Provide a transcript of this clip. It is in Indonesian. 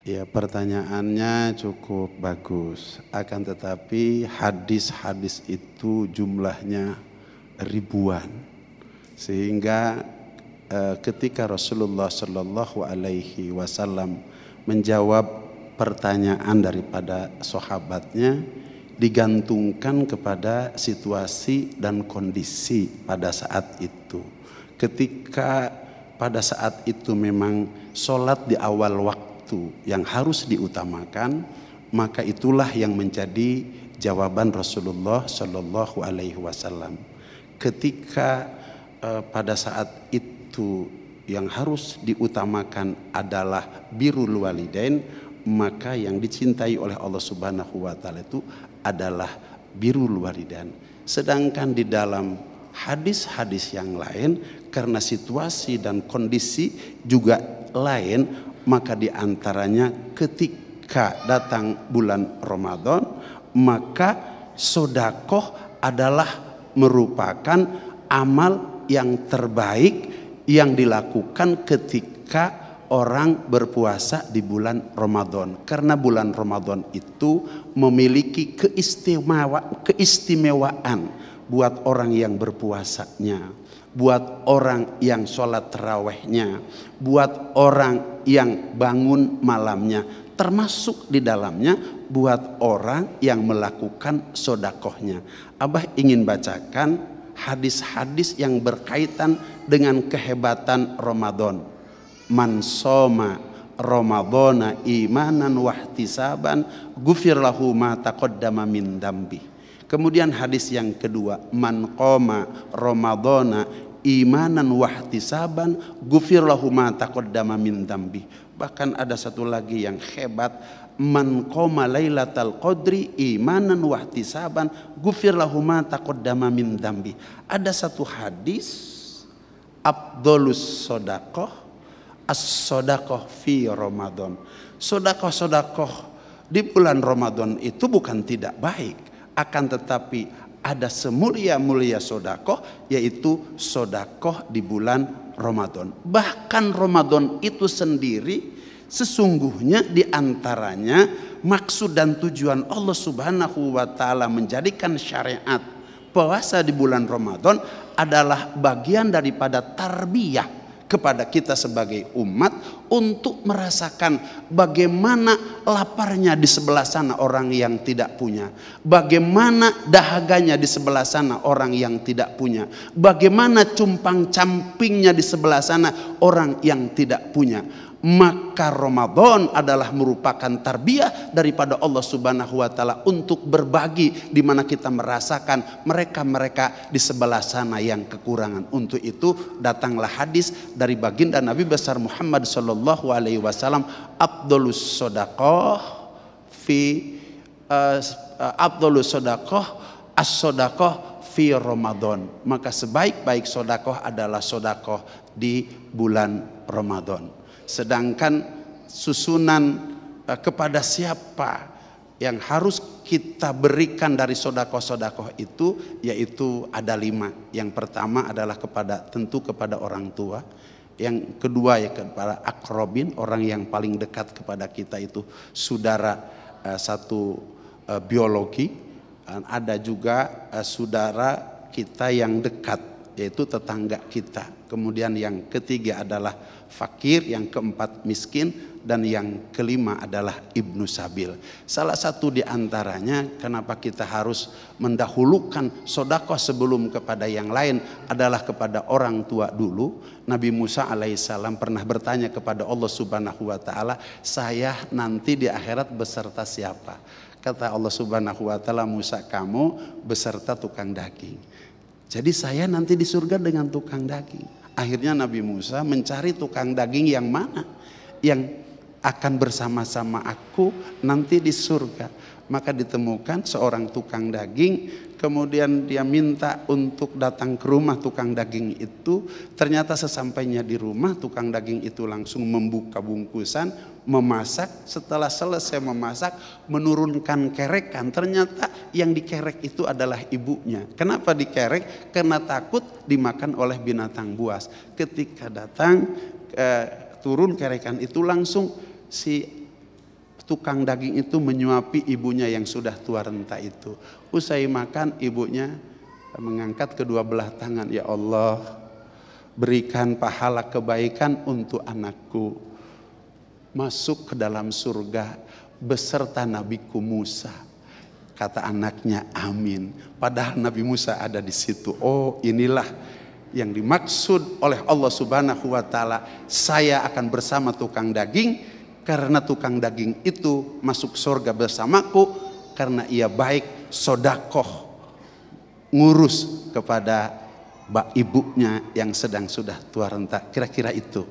Ya, pertanyaannya cukup bagus. Akan tetapi hadis-hadis itu jumlahnya ribuan. Sehingga ketika Rasulullah Shallallahu Alaihi Wasallam menjawab pertanyaan daripada sahabatnya, digantungkan kepada situasi dan kondisi pada saat itu. Ketika pada saat itu memang sholat di awal waktu yang harus diutamakan, maka itulah yang menjadi jawaban Rasulullah Shallallahu Alaihi Wasallam. Ketika pada saat itu yang harus diutamakan adalah birrul walidain, maka yang dicintai oleh Allah Subhanahu wa taala itu adalah birrul walidain. Sedangkan di dalam hadis-hadis yang lain, karena situasi dan kondisi juga lain, maka diantaranya ketika datang bulan Ramadan, maka sodakoh adalah merupakan amal yang terbaik yang dilakukan ketika orang berpuasa di bulan Ramadan. Karena bulan Ramadan itu memiliki keistimewaan buat orang yang berpuasanya, buat orang yang sholat tarawehnya, buat orang yang bangun malamnya, termasuk di dalamnya buat orang yang melakukan sodakohnya. Abah ingin bacakan hadis-hadis yang berkaitan dengan kehebatan Ramadan. Man soma Ramadana imanan wahtisaban ghufir lahu ma taqaddama min dambi. Kemudian hadis yang kedua, man qoma Ramadana imanan wahtisaban ghufir lahu ma taqaddama min dambi. Bahkan ada satu lagi yang hebat, man qoma lailatal qadri imanan wahtisaban ghufir lahu ma taqaddama min dambi. Ada satu hadis, afdhalus shadaqah as-shadaqah fi Ramadan. Sedekah-sedekah di bulan Ramadan itu bukan tidak baik, akan tetapi ada semulia-mulia sedekah, yaitu sedekah di bulan Ramadan. Bahkan Ramadan itu sendiri sesungguhnya diantaranya maksud dan tujuan Allah Subhanahu wa taala menjadikan syariat puasa di bulan Ramadan adalah bagian daripada tarbiyah kepada kita sebagai umat untuk merasakan bagaimana laparnya di sebelah sana orang yang tidak punya, bagaimana dahaganya di sebelah sana orang yang tidak punya, bagaimana cumpang campingnya di sebelah sana orang yang tidak punya. Maka Ramadan adalah merupakan tarbiyah daripada Allah Subhanahu wa taala untuk berbagi, di mana kita merasakan mereka-mereka di sebelah sana yang kekurangan. Untuk itu datanglah hadis dari baginda Nabi besar Muhammad sallallahu alaihi wasallam, afdhalus shadaqah as-shadaqah fi Ramadan. Maka sebaik-baik sedekah adalah sedekah di bulan Ramadan. Sedangkan susunan kepada siapa yang harus kita berikan dari sedekah-sedekah itu, yaitu ada 5. Yang pertama adalah tentu kepada orang tua. Yang kedua ya kepada akrobin, orang yang paling dekat kepada kita itu saudara satu biologi. Ada juga saudara kita yang dekat, yaitu tetangga kita. Kemudian yang ketiga adalah fakir, yang keempat miskin, dan yang kelima adalah ibnu sabil. Salah satu di antaranya kenapa kita harus mendahulukan sedekah sebelum kepada yang lain adalah kepada orang tua dulu. Nabi Musa alaihissalam pernah bertanya kepada Allah Subhanahu wa taala, saya nanti di akhirat beserta siapa? Kata Allah Subhanahu wa taala, Musa, kamu beserta tukang daging. Jadi saya nanti di surga dengan tukang daging. Akhirnya Nabi Musa mencari tukang daging yang mana yang akan bersama-sama aku nanti di surga. Maka ditemukan seorang tukang daging, kemudian dia minta untuk datang ke rumah tukang daging itu. Ternyata sesampainya di rumah, tukang daging itu langsung membuka bungkusan, memasak. Setelah selesai memasak, menurunkan kerekan. Ternyata yang dikerek itu adalah ibunya. Kenapa dikerek? Karena takut dimakan oleh binatang buas. Ketika datang turun kerekan itu, langsung si tukang daging itu menyuapi ibunya yang sudah tua renta itu. Usai makan, ibunya mengangkat kedua belah tangan, ya Allah, berikan pahala kebaikan untuk anakku masuk ke dalam surga beserta Nabiku Musa. Kata anaknya, amin. Padahal Nabi Musa ada di situ. Oh, inilah yang dimaksud oleh Allah Subhanahu wa taala. Saya akan bersama tukang daging karena tukang daging itu masuk surga bersamaku karena ia baik, sodakoh, ngurus kepada ibunya yang sedang sudah tua renta. Kira-kira itu.